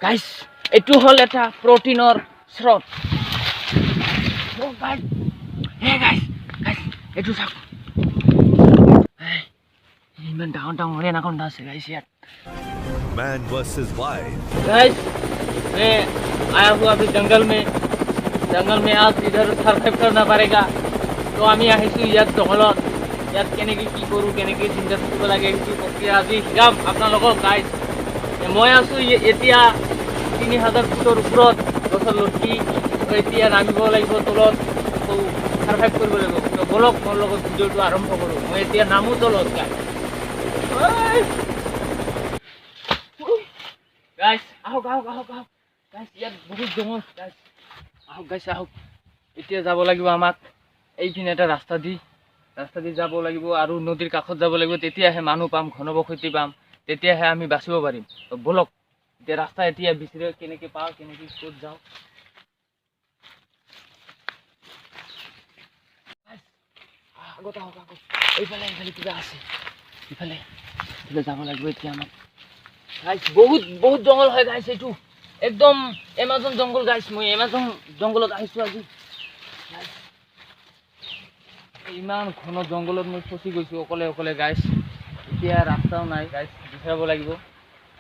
Guys এইটো হল এটা প্ৰটিনৰ স্ৰোত গাইস গাইস এইটো চাওক ইমান ডাঙৰ ডাঙৰ এনাকোণ্ডা আছে গাইস ইয়াত Man versus wild. गाइस मैं आया हूँ अभी जंगल में आज इधर सर्वाइव करना पड़ेगा तो आमी আহিছো ইয়াত জংগলত ইয়াত কেনেকে কি কৰো কেনেকে চিন্তা কৰিব লাগে কি প্ৰক্ৰিয়া আজি শিকাম আপোনালোকক গাইস মই আছো এতিয়া 3000 ফুটৰ ওপৰত গছৰ লটি এতিয়া নামিব লাগিব তলত সাৰ্ভাইভ কৰিব লাগিব তো বলক মোৰ লগত ভিডিঅ'টো আৰম্ভ কৰো মই এতিয়া নামো তলত গাইস আহক গাইস ইয়াত বহুত জংগল গাইস আহক এতিয়া যাব লাগিব আমাক এইখিনি এটা ৰাস্তা দি যাব লাগিব আৰু নদীৰ কাষত যাব লাগিব তেতিয়াহে মানুহ পাম ঘনবসতি পাম তেতিয়াহে আমি বাচিব পাৰিম তো বলক এতিয়া ৰাস্তা এতিয়া বিচাৰে কেনেকে পাও কেনেকে ক'ত যাও আগত এইফালে কিবা আছে ইফালে যাব লাগিব এতিয়া আমাক গাইস বহুত জঙ্গল হয় গাইস এইটো একদম এমাজন জঙ্গল গাইস মই এমাজন জঙ্গলত আহিছো আজি ইমান ঘন জঙ্গলত মই ফচি গৈছো অকলে গাইস এতিয়া ৰাস্তাও নাই গাইস বিচাৰিব লাগিব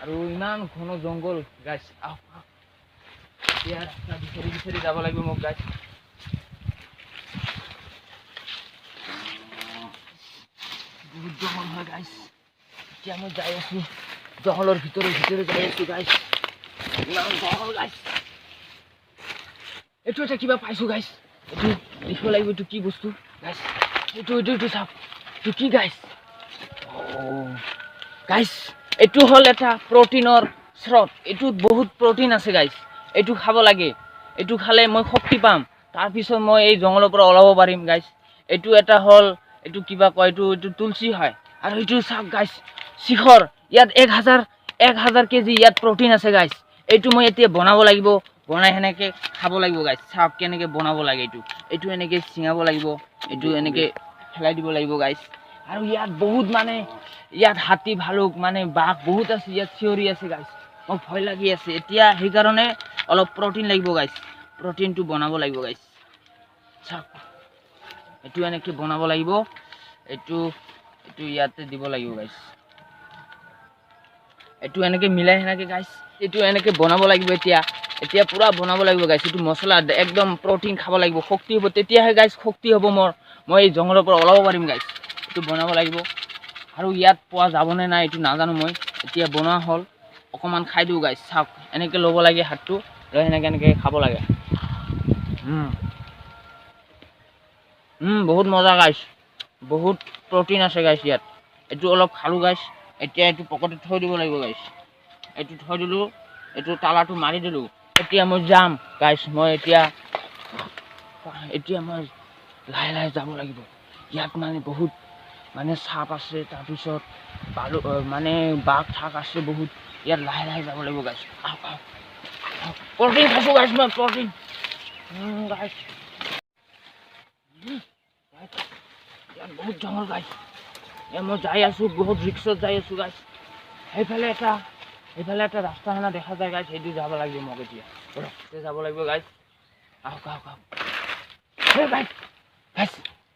আৰু ইমান ঘন জঙ্গল গাইস এতিয়া ৰাস্তা বিচাৰি যাব লাগিব মোক গাইস বহুত জঙ্গল হয় গাইস এতিয়া মই যাই আছো জঙ্গলৰ ভিতৰে যাই আছো গাইস ইমান জঙ্গল গাইস এইটো এটা কিবা পাইছো গাইস এইটো দেখিব লাগিব এইটো কি বস্তু গাইস এইটো চাওক এইটো কি গাইস গাইস এইটো হল এটা প্ৰটিনৰ স্ৰোত এইটোত বহুত প্ৰটিন আছে গাইস এইটো খাব লাগে এইটো খালে মই শক্তি পাম তাৰ পিছত মই এই জঙ্গলৰ পৰা ওলাব পাৰিম গাইস এইটো এটা হল এইটো কিবা কয় এইটো তুলসী হয় আৰু এইটো চাওক গাইস শিখৰ ইয়াত 1000 কেজি ইয়াত প্ৰটিন আছে গাইস এইটো মই এতিয়া বনাব লাগিব বনাই হেনেকে খাব লাগিব গাইস চাওক কেনেকে বনাব লাগে এইটো এনেকে সিঙাব লাগিব এইটো এনেকে ফেলাই দিব লাগিব গাইস আৰু ইয়াত বহুত মানে ইয়াত হাতী ভালুক মানে বাঘ বহুত আছে ইয়াত চিঞৰি আছে গাইস মোক ভয় লাগি আছে এতিয়া সেই কাৰণে অলপ প্ৰটিন লাগিব গাইস প্ৰটিনটো বনাব লাগিব গাইস চাওক এইটো এনেকে বনাব লাগিব এইটো ইয়াতে দিব লাগিব গাইস এইটো এনেকে মিলাই হেনাকে গাইস এইটো এনেকে বনাব লাগিব এতিয়া পুৰা বনাব লাগিব গাইস এইটো মছলা একদম প্ৰটিন খাব লাগিব শক্তি হ'ব তেতিয়াহে গাইস শক্তি হ'ব মই এই জঙ্গলৰ পৰা ওলাব পাৰিম গাইস এইটো বনাব লাগিব আৰু ইয়াত পোৱা যাবনে নাই এইটো নাজানো মই এতিয়া বনোৱা হল অকমান খাই দিও গাইস চাওক এনেকে ল'ব লাগে হাতটো লৈ এনেকে খাব লাগে বহুত মজা গাইস বহুত প্ৰটিন আছে গাইস ইয়াত এইটো অলপ খালো গাইস এতিয়া এইটো পকেটত থৈ দিব লাগিব গাইস এইটো থৈ দিলো এইটো তালাটো মাৰি দিলো এতিয়া মই যাম গাইস মই এতিয়া মই লাহে যাব লাগিব ইয়াত মানে বহুত মানে সাপ আছে তাৰ পিছত বালু মানে বাঘ ঠাক আছে বহুত ইয়াত লাহে যাব লাগিব গাইস প্ৰটিন খাইছো গাইস মই প্ৰটিন গাইস ইয়াত বহুত জঙ্গল গাইস মই যাই আছো বহুত ৰিক্সত যাই আছো গাইস এইফালে এটা ৰাস্তা হেনা দেখা যায় গাইস সেইটো যাব লাগিব মোক এতিয়া যাব লাগিব গাইস আহক গাইস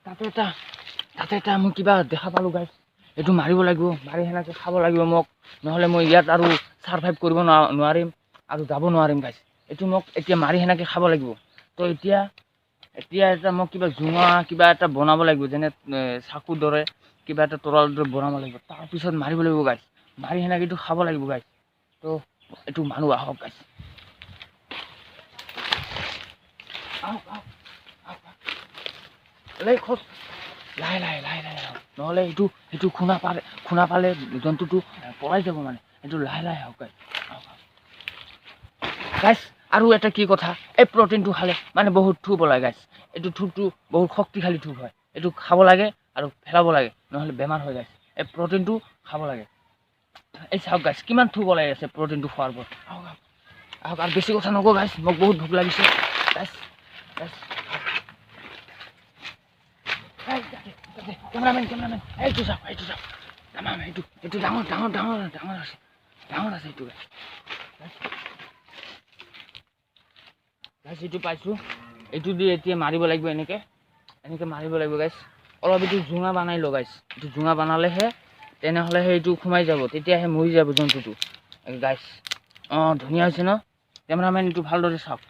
তাতে এটা মই কিবা দেখা পালো গাইস এইটো মাৰিব লাগিব মাৰি হেনাকে খাব লাগিব মোক নহলে মই ইয়াত আৰু সাৰ্ভাইভ কৰিব নোৱাৰিম আৰু যাব নোৱাৰিম গাইস এইটো মোক এতিয়া মাৰি হেনাকে খাব লাগিব তো এতিয়া এটা মোক কিবা জুঙা কিবা এটা বনাব লাগিব যেনে চাকুৰ দৰে কিবা এটা তৰাল দৰে বনাব লাগিব তাৰ পিছত মাৰিব লাগিব গাইস মাৰি হেনাকে এইটো খাব লাগিব গাইস তো এইটো মানুহ আহক গাইস আহক লাহে নহলে এইটো খুনা পালে জন্তুটো পলাই যাব মানে এইটো লাহে আহক গাইস আৰু এটা কি কথা এই প্ৰটিনটো খালে মানে বহুত থুপ ওলায় গাইস এইটো থুপটো বহুত শক্তিশালী থুপ হয় এইটো খাব লাগে আৰু ফেলাব লাগে নহলে বেমাৰ হৈ গাইস এই প্ৰটিনটো খাব লাগে এই চাওক গাইস কিমান থুপ ওলাই আছে প্ৰটিনটো খোৱাৰ পৰ আহক আৰু বেছি কথা নকওঁ গাইস মোক বহুত ভোক লাগিছে গাইস cameraman এইটো চাওক এইটো ডাঙৰ আছে এইটো গাইছ এইটো পাইছোঁ এইটো দি এতিয়া মাৰিব লাগিব এনেকৈ মাৰিব লাগিব গাইছ অলপ এইটো জোঙা বনাই লওঁ গাইছ এইটো জোঙা বনালেহে তেনেহ'লে সেইটো সোমাই যাব তেতিয়াহে মৰি যাব জন্তুটো গাইছ অঁ ধুনীয়া হৈছে ন কেমেৰামেন এইটো ভালদৰে চাওক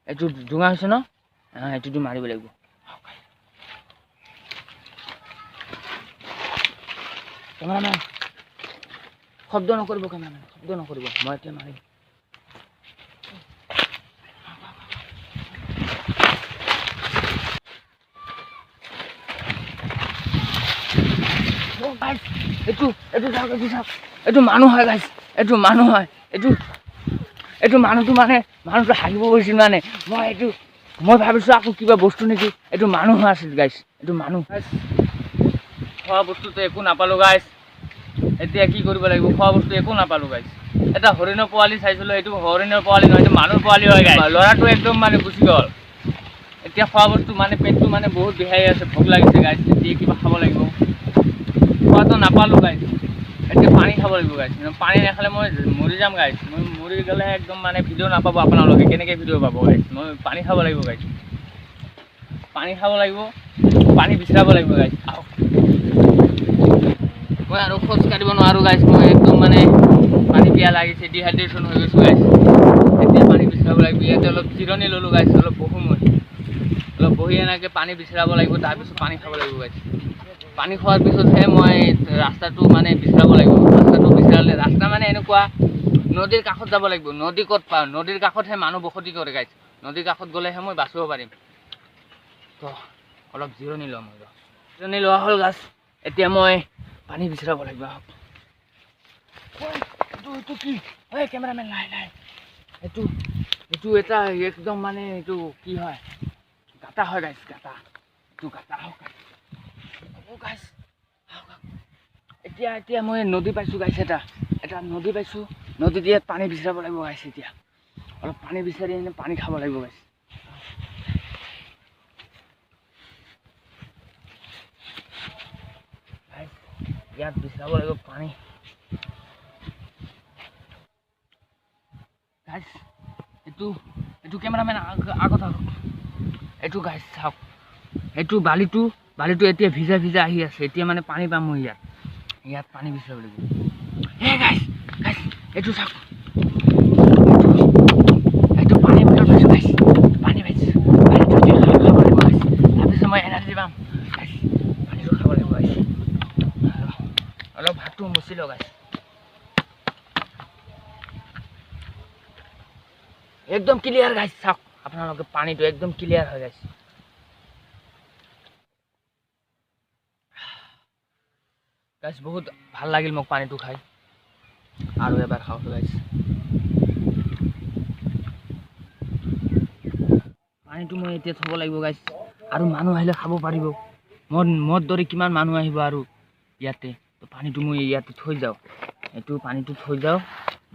এইটো জোঙা হৈছে ন এইটোতো মাৰিব লাগিব কেমেৰামেন শব্দ নকৰিব কেমেৰামেন শব্দ নকৰিব মই এতিয়া মাৰিম এইটো মানুহ হয় গাইছ এইটো মানুহ হয় এইটো মানুহটো মানে মানুহটো হাগিব গৈছিল মানে মই ভাবিছোঁ আকৌ কিবা বস্তু নেকি এইটো মানুহ আছিল গাইছ এইটো মানুহ খোৱা বস্তুটো একো নাপালোঁ গাইছ এতিয়া কি কৰিব লাগিব খোৱা বস্তু একো নাপালোঁ গাইছ এটা হৰিণৰ পোৱালি চাইছিলোঁ এইটো হৰিণৰ পোৱালি নহয় এইটো মানুহৰ পোৱালি হয় গাইছ ল'ৰাটো একদম মানে গুচি গ'ল এতিয়া খোৱা বস্তু মানে পেটটো মানে বহুত বিহাই আছে ভোক লাগিছে গাইছ এতিয়া কিবা খাব লাগিব খোৱাটো নাপালোঁ গাইছ এতিয়া পানী খাব লাগিব গাইছ পানী নাখালে মই মৰি যাম গাইছ মই মৰি গ'লে একদম মানে ভিডিঅ' নাপাব আপোনালোকে কেনেকৈ ভিডিঅ' পাব গাইছ মই পানী খাব লাগিব গাইছ পানী খাব লাগিব পানী বিচাৰিব লাগিব গাইছ আহক মই আৰু খোজ কাঢ়িব নোৱাৰোঁ গাইছ মই একদম মানে পানী পিয়া লাগিছে ডিহাইড্ৰেশ্যন হৈ গৈছোঁ গাইছ এতিয়া পানী বিচাৰিব লাগিব ইয়াতে অলপ জিৰণি ল'লোঁ গাইছ অলপ বহোঁ মই অলপ বহি এনেকৈ পানী বিচাৰিব লাগিব তাৰপিছত পানী খাব লাগিব গাইছ পানী খোৱাৰ পিছতহে মই ৰাস্তাটো মানে বিচাৰিব লাগিব ৰাস্তাটো বিচাৰিলে ৰাস্তা মানে এনেকুৱা নদীৰ কাষত যাব লাগিব নদী ক'ত পাওঁ নদীৰ কাষতহে মানুহ বসতি কৰে গাইছ নদীৰ কাষত গ'লেহে মই বাচিব পাৰিম তো অলপ জিৰণি ল'ম জিৰণি লোৱা হ'ল গাছ এতিয়া মই পানী বিচাৰিব লাগিব এইটো কি এই কেমেৰামেন লাহে লাহে এইটো এটা একদম মানে এইটো কি হয় গাঁতা হয় গাইছ গাঁতা এইটো গাঁতা হওক গাইছ এতিয়া মই নদী পাইছোঁ গাইছ এটা নদী পাইছোঁ নদীত ইয়াত পানী বিচাৰিব লাগিব গাইছ এতিয়া অলপ পানী বিচাৰি এনে পানী খাব লাগিব গাইছ ইয়াত বিচাৰিব লাগিব পানী গাইছ এইটো কেমেৰামেন আগত আহক এইটো গাইছ চাওক এইটো বালিটো এতিয়া ভিজা আহি আছে এতিয়া মানে পানী পাম মই ইয়াত পানী বিচাৰিব লাগিব গাইছ এইটো চাওক এইটো পানী বটল পাইছোঁ গাইছ পানী পাইছোঁ পানীটো এতিয়া খাব লাগিব গাইছ তাৰপিছত মই এনাৰ্জি পাম গাইছ পানীটো খাব লাগিব গাইছ অলপ ভাতটো মুচি লওঁ গাইছ একদম ক্লিয়াৰ গাইছ চাওক আপোনালোকে পানীটো একদম ক্লিয়াৰ হয় গাইছ গাইছ বহুত ভাল লাগিল মোক পানীটো খাই আৰু এবাৰ খাওঁ গাইছ পানীটো মই এতিয়া থ'ব লাগিব গাইছ আৰু মানুহ আহিলে খাব পাৰিব মোৰ দৰে কিমান মানুহ আহিব আৰু ইয়াতে তো পানীটো মই ইয়াতে থৈ যাওঁ এইটো পানীটো থৈ যাওঁ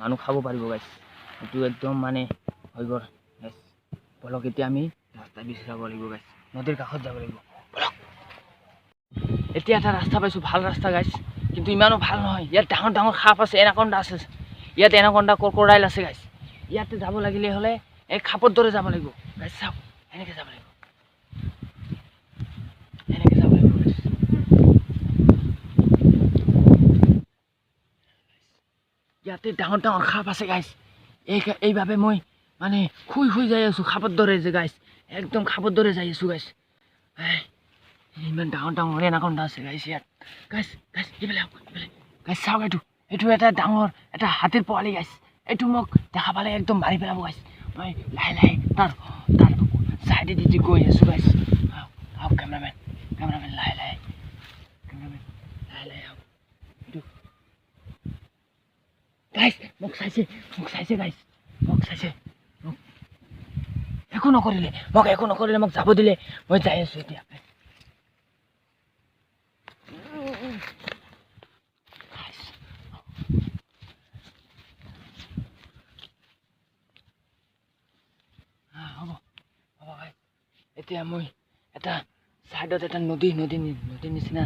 মানুহ খাব পাৰিব গাইছ এইটো একদম মানে হৈ গ'ল গাইছ বলক এতিয়া আমি ৰাস্তা বিচাৰিব লাগিব গাইছ নদীৰ কাষত যাব লাগিব বলক এতিয়া এটা ৰাস্তা পাইছোঁ ভাল ৰাস্তা গাইছ কিন্তু ইমানো ভাল নহয় ইয়াত ডাঙৰ ডাঙৰ সাপ আছে এনাকণ্ডা আছে ইয়াত এনাকণ্ডা ক্ৰক'ডাইল আছে গাইছ ইয়াতে যাব লাগিলে হ'লে এই সাপৰ দৰে যাব লাগিব গাইছ চাওক এনেকৈ যাব লাগিব গাইছ ইয়াতে ডাঙৰ ডাঙৰ সাপ আছে গাইছ এইভাৱে মই মানে শুই যাই আছোঁ সাপৰ দৰে যে গাইছ একদম সাপৰ দৰে যাই আছোঁ গাইছ ইমান ডাঙৰ ডাঙৰ এনাকণ্ডা আছে গাইছ ইয়াত গাইছ এইফালে গাইছ চাওক এইটো এটা ডাঙৰ এটা হাতীৰ পোৱালি গাইছ এইটো মোক দেখা পালে একদম মাৰি পেলাব গাইছ মই লাহে লাহে তাৰ চাইডেদি গৈ আছোঁ গাইছ আহক কেমেৰামেন লাহে লাহে আহক এইটো গাইছ মোক চাইছে গাইছ মোক চাইছে একো নকৰিলে মোক যাব দিলে মই যাই আছোঁ এতিয়া হ'ব এতিয়া মই এটা চাইডত এটা নদীৰ নিচিনা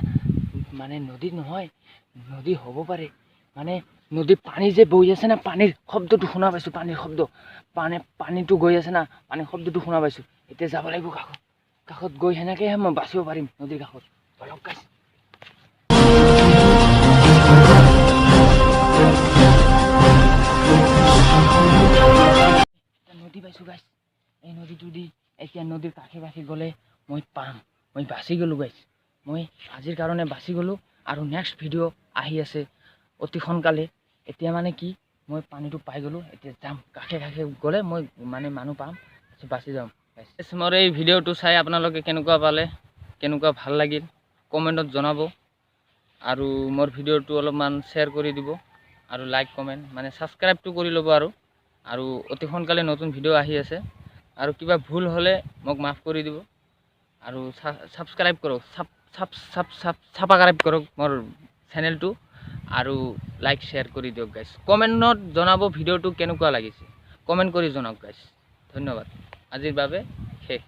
মানে নদী নহয় নদী হ'ব পাৰে মানে নদীত পানী যে বৈ আছে না, পানীৰ শব্দটো শুনা পাইছোঁ, পানীৰ শব্দ, পানীটো গৈ আছে না, পানীৰ শব্দটো শুনা পাইছোঁ। এতিয়া যাব লাগিব কাষত গৈ সেনেকৈহে মই বাচিব পাৰিম নদীৰ কাষত। বলক গাইছ। নদী পাইছোঁ গাইছ। এই নদীটো দি এতিয়া নদীৰ কাষে গ'লে মই পাম, মই বাচি গ'লোঁ গাইছ। মই আজিৰ কাৰণে বাচি গ'লোঁ। আৰু নেক্সট ভিডিঅ' আহি আছে অতি সোনকালে। এতিয়া মানে কি মই পানীটো পাই গ'লোঁ, এতিয়া যাম কাষে গ'লে মই মানে মানুহ পাম, বাচি যাম। মোৰ এই ভিডিঅ'টো চাই আপোনালোকে কেনেকুৱা পালে, কেনেকুৱা ভাল লাগিল কমেণ্টত জনাব। আৰু মোৰ ভিডিঅ'টো অলপমান শ্বেয়াৰ কৰি দিব আৰু লাইক কমেণ্ট মানে ছাবস্ক্ৰাইবটো কৰি ল'ব। আৰু অতি সোনকালে নতুন ভিডিঅ' আহি আছে। আৰু কিবা ভুল হ'লে মোক মাফ কৰি দিব। আৰু ছাবস্ক্ৰাইব কৰক, ছাবস্ক্ৰাইব কৰক মোৰ চেনেলটো। আৰু লাইক শ্বেয়াৰ কৰি দিয়ক গাইছ। কমেণ্টত জনাব ভিডিঅ'টো কেনেকুৱা লাগিছে, কমেণ্ট কৰি জনাওক গাইছ। ধন্যবাদ। আজিৰ বাবে শেষ।